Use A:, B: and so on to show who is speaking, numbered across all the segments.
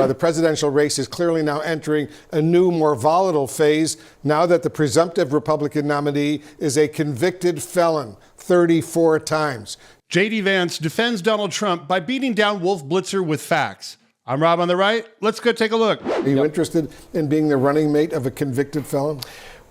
A: the presidential race is clearly now entering a new, more volatile phase now that the presumptive Republican nominee is a convicted felon 34 times.
B: J.D. Vance defends Donald Trump by beating down Wolf Blitzer with facts. I'm Rob on the Right. Let's go take a look.
A: Are you interested in being the running mate of a convicted felon?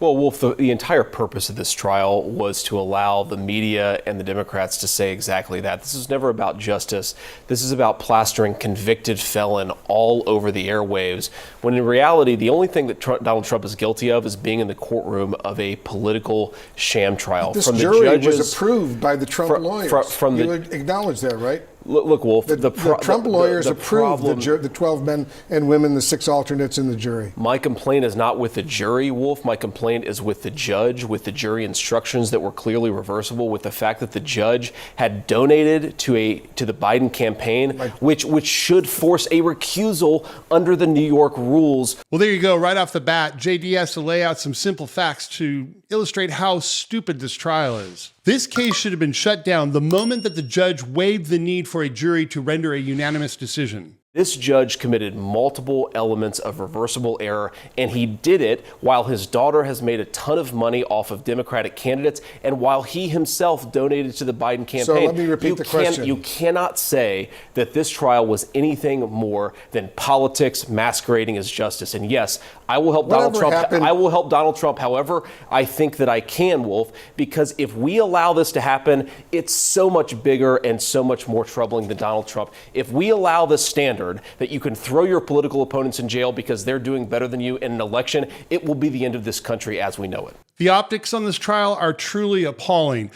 C: Well, Wolf, the entire purpose of this trial was to allow the media and the Democrats to say exactly that. This is never about justice. This is about plastering convicted felon all over the airwaves, when in reality, the only thing that Donald Trump is guilty of is being in the courtroom of a political sham trial.
A: This jury was approved by the Trump lawyers. You acknowledge that, right?
C: Look, Wolf,
A: the Trump lawyers approved the 12 men and women, the 6 alternates in the jury.
C: My complaint is not with the jury, Wolf. My complaint is with the judge, with the jury instructions that were clearly reversible, with the fact that the judge had donated to the Biden campaign, which should force a recusal under the New York rules.
B: Well, there you go. Right off the bat, J.D. has to lay out some simple facts to illustrate how stupid this trial is. This case should have been shut down the moment that the judge waived the need for a jury to render a unanimous decision.
C: This judge committed multiple elements of reversible error, and he did it while his daughter has made a ton of money off of Democratic candidates and while he himself donated to the Biden campaign.
A: So let me repeat the question.
C: You cannot say that this trial was anything more than politics masquerading as justice. And yes, I will help Donald Trump. I will help Donald Trump however I think that I can, Wolf, because if we allow this to happen, it's so much bigger and so much more troubling than Donald Trump. If we allow this standard that you can throw your political opponents in jail because they're doing better than you in an election, it will be the end of this country as we know it.
B: The optics on this trial are truly appalling.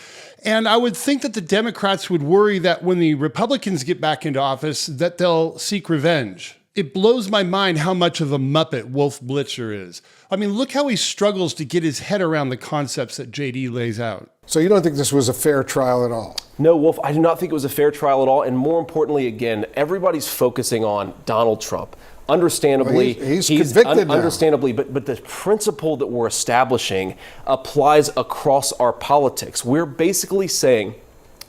B: And I would think that the Democrats would worry that when the Republicans get back into office, that they'll seek revenge. It blows my mind how much of a muppet Wolf Blitzer is. I mean, look how he struggles to get his head around the concepts that J.D. lays out.
A: So you don't think this was a fair trial at all?
C: No, Wolf, I do not think it was a fair trial at all. And more importantly, again, everybody's focusing on Donald Trump. Understandably,
A: well, he's convicted now.
C: Understandably, but the principle that we're establishing applies across our politics. We're basically saying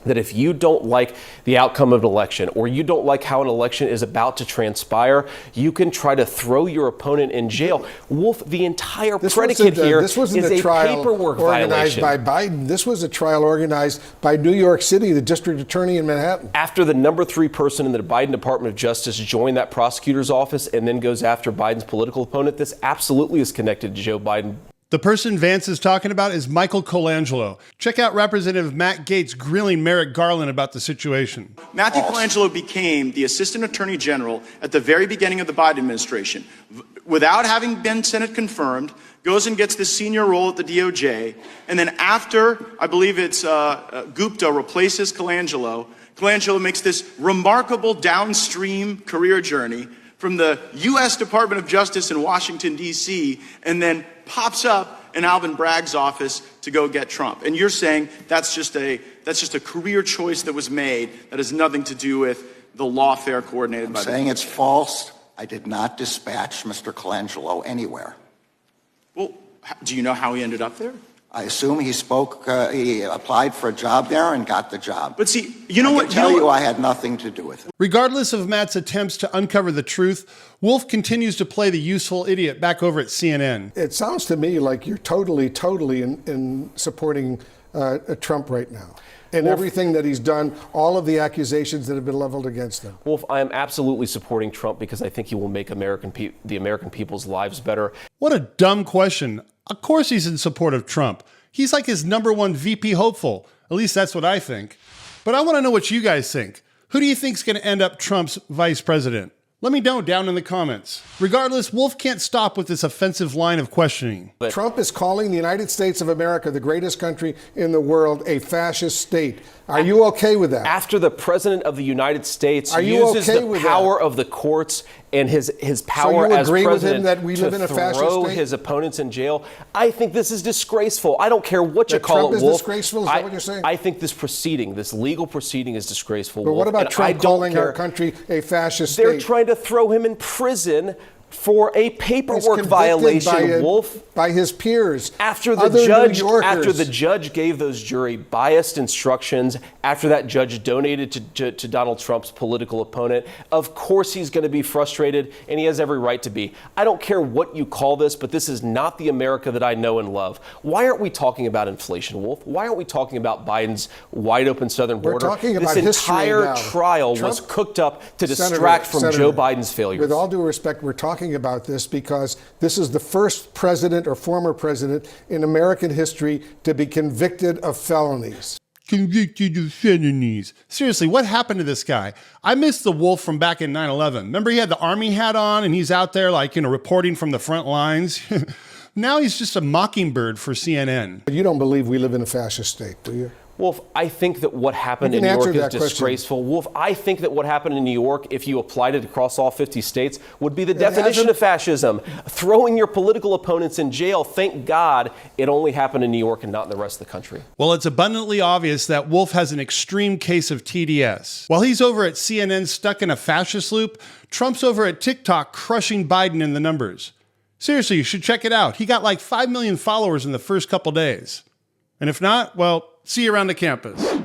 C: that if you don't like the outcome of an election or you don't like how an election is about to transpire, you can try to throw your opponent in jail. Wolf, the entire predicate here is a paperwork
A: organized
C: violation.
A: by Biden. This was a trial organized by New York City, the district attorney in Manhattan.
C: After the number 3 person in the Biden Department of Justice joined that prosecutor's office and then goes after Biden's political opponent, this absolutely is connected to Joe Biden.
B: The person Vance is talking about is Michael Colangelo. Check out Representative Matt Gaetz grilling Merrick Garland about the situation.
D: Matthew Colangelo became the Assistant Attorney General at the very beginning of the Biden administration. Without having been Senate confirmed, goes and gets this senior role at the DOJ. And then after, I believe it's Gupta replaces Colangelo, Colangelo makes this remarkable downstream career journey from the U.S. Department of Justice in Washington, D.C., and then pops up in Alvin Bragg's office to go get Trump. And you're saying that's just a career choice that was made that has nothing to do with the lawfare coordinated by the...
E: I'm saying it's false. I did not dispatch Mr. Colangelo anywhere.
D: Well, do you know how he ended up there?
E: I assume he he applied for a job there and got the job.
D: But see, you know what?
E: I tell you, I had nothing to do with it.
B: Regardless of Matt's attempts to uncover the truth, Wolf continues to play the useful idiot back over at CNN.
A: It sounds to me like you're totally in supporting Trump right now. And Wolf, everything that he's done, all of the accusations that have been leveled against him.
C: Wolf, I am absolutely supporting Trump because I think he will make the American people's lives better.
B: What a dumb question. Of course he's in support of Trump. He's like his #1 VP hopeful. At least that's what I think. But I want to know what you guys think. Who do you think is going to end up Trump's vice president? Let me know down in the comments. Regardless, Wolf can't stop with this offensive line of questioning.
A: But Trump is calling the United States of America, the greatest country in the world, a fascist state. Are you okay with that?
C: After the president of the United States uses the power of the courts and his power as president to throw his opponents in jail, I think this is disgraceful. I don't care what you call it, Wolf.
A: Disgraceful? Is that what you're saying?
C: I think this legal proceeding is disgraceful.
A: But what about Trump calling our country a fascist state?
C: They're trying to throw him in prison For a paperwork violation, Wolf.
A: By his peers.
C: After the judge gave those jury biased instructions, after that judge donated to Donald Trump's political opponent, of course he's going to be frustrated, and he has every right to be. I don't care what you call this, but this is not the America that I know and love. Why aren't we talking about inflation, Wolf? Why aren't we talking about Biden's wide open southern border?
A: We're talking about
C: this
A: history
C: entire
A: now.
C: trial was cooked up to distract from Joe Biden's failures.
A: With all due respect, we're talking about this because this is the first president or former president in American history to be convicted of felonies.
B: Convicted of felonies. Seriously, what happened to this guy? I miss the Wolf from back in 9/11. Remember he had the army hat on and he's out there reporting from the front lines? Now he's just a mockingbird for CNN.
A: But you don't believe we live in a fascist state, do you?
C: Wolf, I think that what happened in New York is disgraceful. Wolf, I think that what happened in New York, if you applied it across all 50 states, would be the definition of fascism. Throwing your political opponents in jail. Thank God it only happened in New York and not in the rest of the country.
B: Well, it's abundantly obvious that Wolf has an extreme case of TDS. While he's over at CNN stuck in a fascist loop, Trump's over at TikTok crushing Biden in the numbers. Seriously, you should check it out. He got like 5 million followers in the first couple days. And if not, well, see you around the campus.